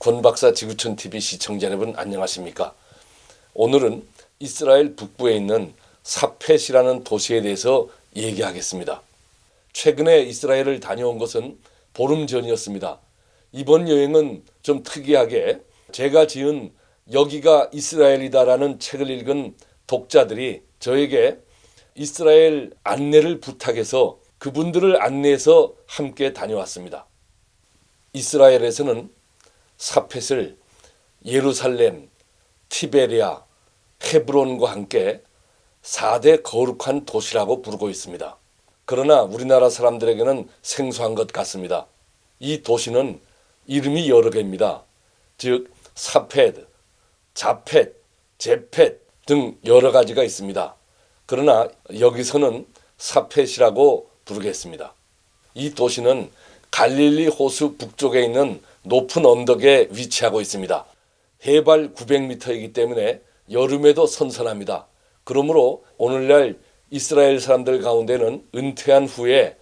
권박사 지구촌TV 시청자 여러분 안녕하십니까? 오늘은 이스라엘 북부에 있는 사펫이라는 도시에 대해서 얘기하겠습니다. 최근에 이스라엘을 다녀온 것은 보름 전이었습니다. 이번 여행은 좀 특이하게 제가 지은 여기가 이스라엘이다라는 책을 읽은 독자들이 저에게 이스라엘 안내를 부탁해서 그분들을 안내해서 함께 다녀왔습니다. 이스라엘에서는 사펫을 예루살렘, 티베리아, 헤브론과 함께 4대 거룩한 도시라고 부르고 있습니다. 그러나 우리나라 사람들에게는 생소한 것 같습니다. 이 도시는 이름이 여러 개입니다. 즉 사펫, 자펫, 제펫 등 여러 가지가 있습니다. 그러나 여기서는 사펫이라고 부르겠습니다. 이 도시는 갈릴리 호수 북쪽에 있는 높은 언덕에 위치하고 있습니다. 해발 900m이기 때문에 여름에도 선선합니다. 그러므로 오늘날 이스라엘 사람들 가운데는 은퇴한 후에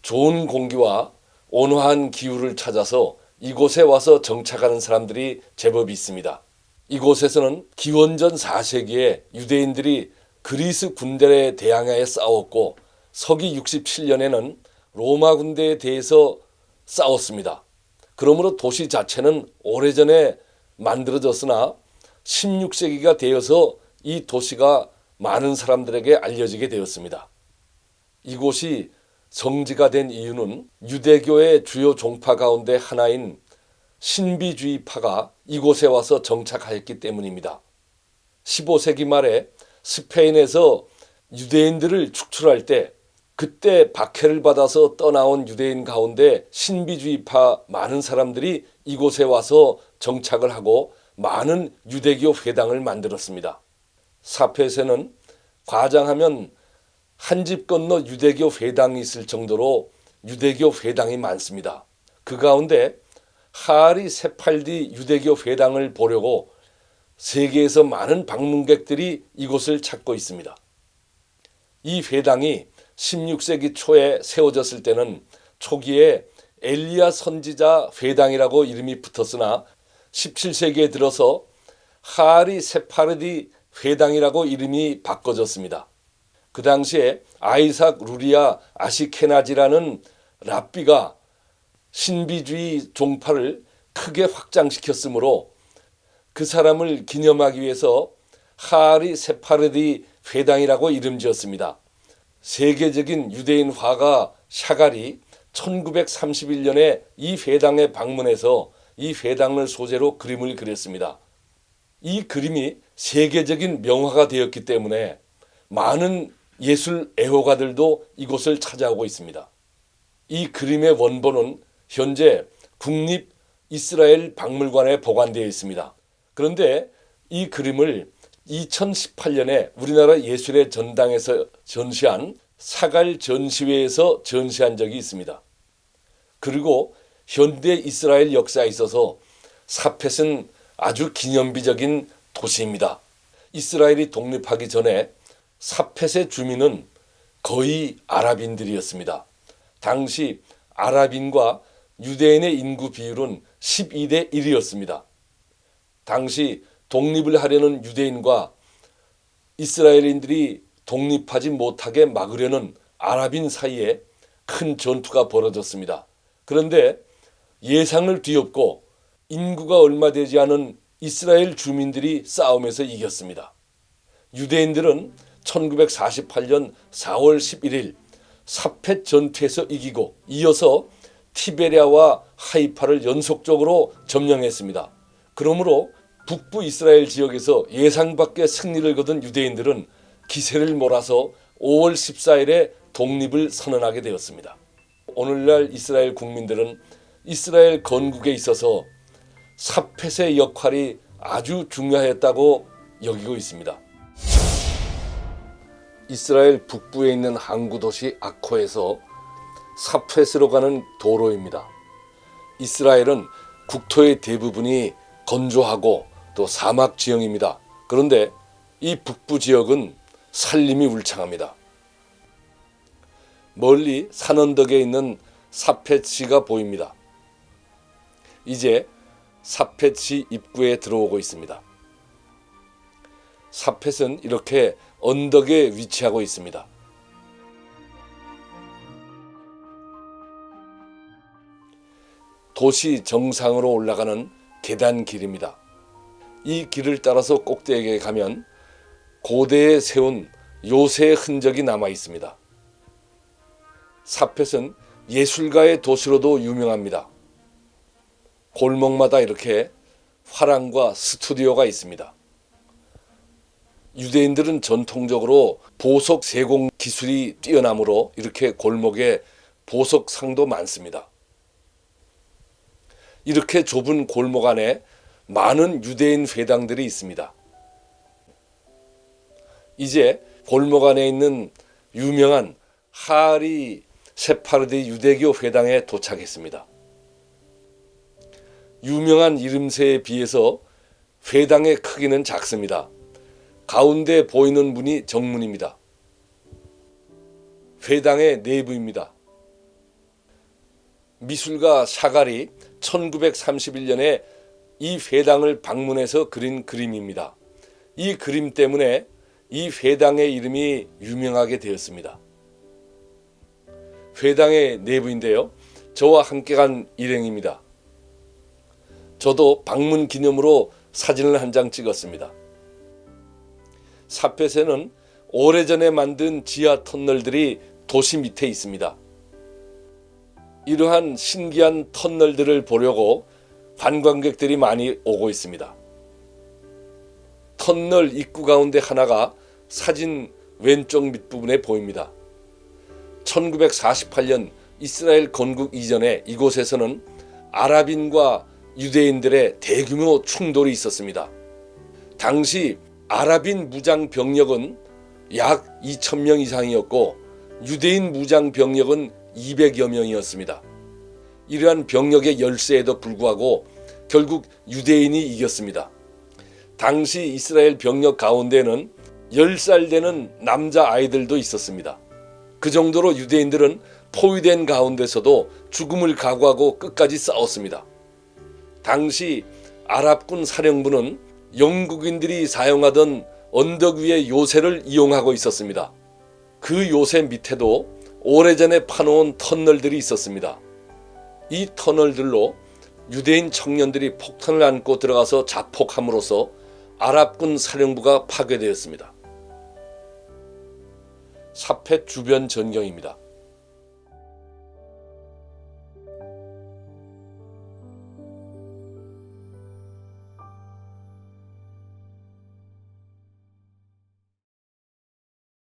좋은 공기와 온화한 기후를 찾아서 이곳에 와서 정착하는 사람들이 제법 있습니다. 이곳에서는 기원전 4세기에 유대인들이 그리스 군대에 대항하여 싸웠고 서기 67년에는 로마 군대에 대해서 싸웠습니다. 그러므로 도시 자체는 오래전에 만들어졌으나 16세기가 되어서 이 도시가 많은 사람들에게 알려지게 되었습니다. 이곳이 성지가 된 이유는 유대교의 주요 종파 가운데 하나인 신비주의파가 이곳에 와서 정착하였기 때문입니다. 15세기 말에 스페인에서 유대인들을 축출할 때 그때 박해를 받아서 떠나온 유대인 가운데 신비주의파 많은 사람들이 이곳에 와서 정착을 하고 많은 유대교 회당을 만들었습니다. 사펫에는 과장하면 한 집 건너 유대교 회당이 있을 정도로 유대교 회당이 많습니다. 그 가운데 하리 세팔디 유대교 회당을 보려고 세계에서 많은 방문객들이 이곳을 찾고 있습니다. 이 회당이 16세기 초에 세워졌을 때는 초기에 엘리야 선지자 회당이라고 이름이 붙었으나 17세기에 들어서 하리 세파르디 회당이라고 이름이 바꿔졌습니다. 그 당시에 아이삭 루리아 아시케나지라는 랍비가 신비주의 종파를 크게 확장시켰으므로 그 사람을 기념하기 위해서 하리 세파르디 회당이라고 이름 지었습니다. 세계적인 유대인 화가 샤갈이 1931년에 이 회당에 방문해서 이 회당을 소재로 그림을 그렸습니다. 이 그림이 세계적인 명화가 되었기 때문에 많은 예술 애호가들도 이곳을 찾아오고 있습니다. 이 그림의 원본은 현재 국립 이스라엘 박물관에 보관되어 있습니다. 그런데 이 그림을 2018년에 우리나라 예술의 전당에서 전시한 사갈 전시회에서 전시한 적이 있습니다. 그리고 현대 이스라엘 역사에 있어서 사펫은 아주 기념비적인 도시입니다. 이스라엘이 독립하기 전에 사펫의 주민은 거의 아랍인들이었습니다. 당시 아랍인과 유대인의 인구 비율은 12대 1이었습니다. 당시 독립을 하려는 유대인과 이스라엘인들이 독립하지 못하게 막으려는 아랍인 사이에 큰 전투가 벌어졌습니다. 그런데 예상을 뒤엎고 인구가 얼마 되지 않은 이스라엘 주민들이 싸움에서 이겼습니다. 유대인들은 1948년 4월 11일 사펫 전투에서 이기고 이어서 티베리아와 하이파를 연속적으로 점령했습니다. 그러므로 북부 이스라엘 지역에서 예상 밖의 승리를 거둔 유대인들은 기세를 몰아서 5월 14일에 독립을 선언하게 되었습니다. 오늘날 이스라엘 국민들은 이스라엘 건국에 있어서 사펫의 역할이 아주 중요했다고 여기고 있습니다. 이스라엘 북부에 있는 항구 도시 아코에서 사펫으로 가는 도로입니다. 이스라엘은 국토의 대부분이 건조하고 또 사막 지형입니다. 그런데 이 북부 지역은 산림이 울창합니다. 멀리 산 언덕에 있는 사펫시가 보입니다. 이제 사펫이 입구에 들어오고 있습니다. 사펫은 이렇게 언덕에 위치하고 있습니다. 도시 정상으로 올라가는 계단길입니다. 이 길을 따라서 꼭대기에 가면 고대에 세운 요새의 흔적이 남아 있습니다. 사펫은 예술가의 도시로도 유명합니다. 골목마다 이렇게 화廊과 스튜디오가 있습니다. 유대인들은 전통적으로 보석 세공 기술이 뛰어나므로 이렇게 골목에 보석상도 많습니다. 이렇게 좁은 골목 안에 많은 유대인 회당들이 있습니다. 이제 골목 안에 있는 유명한 하리 세파르드 유대교 회당에 도착했습니다. 유명한 이름새에 비해서 회당의 크기는 작습니다. 가운데 보이는 문이 정문입니다. 회당의 내부입니다. 미술가 샤갈이 1931년에 이 회당을 방문해서 그린 그림입니다. 이 그림 때문에 이 회당의 이름이 유명하게 되었습니다. 회당의 내부인데요. 저와 함께 간 일행입니다. 저도 방문 기념으로 사진을 한 장 찍었습니다. 사펫에는 오래전에 만든 지하 터널들이 도시 밑에 있습니다. 이러한 신기한 터널들을 보려고 관광객들이 많이 오고 있습니다. 터널 입구 가운데 하나가 사진 왼쪽 밑부분에 보입니다. 1948년 이스라엘 건국 이전에 이곳에서는 아랍인과 유대인들의 대규모 충돌이 있었습니다. 당시 아랍인 무장 병력은 약 2,000명 이상이었고 유대인 무장 병력은 200여 명이었습니다. 이러한 병력의 열세에도 불구하고 결국 유대인이 이겼습니다. 당시 이스라엘 병력 가운데는 10살 되는 남자 아이들도 있었습니다. 그 정도로 유대인들은 포위된 가운데서도 죽음을 각오하고 끝까지 싸웠습니다. 당시 아랍군 사령부는 영국인들이 사용하던 언덕 위의 요새를 이용하고 있었습니다. 그 요새 밑에도 오래전에 파놓은 터널들이 있었습니다. 이 터널들로 유대인 청년들이 폭탄을 안고 들어가서 자폭함으로써 아랍군 사령부가 파괴되었습니다. 사펫 주변 전경입니다.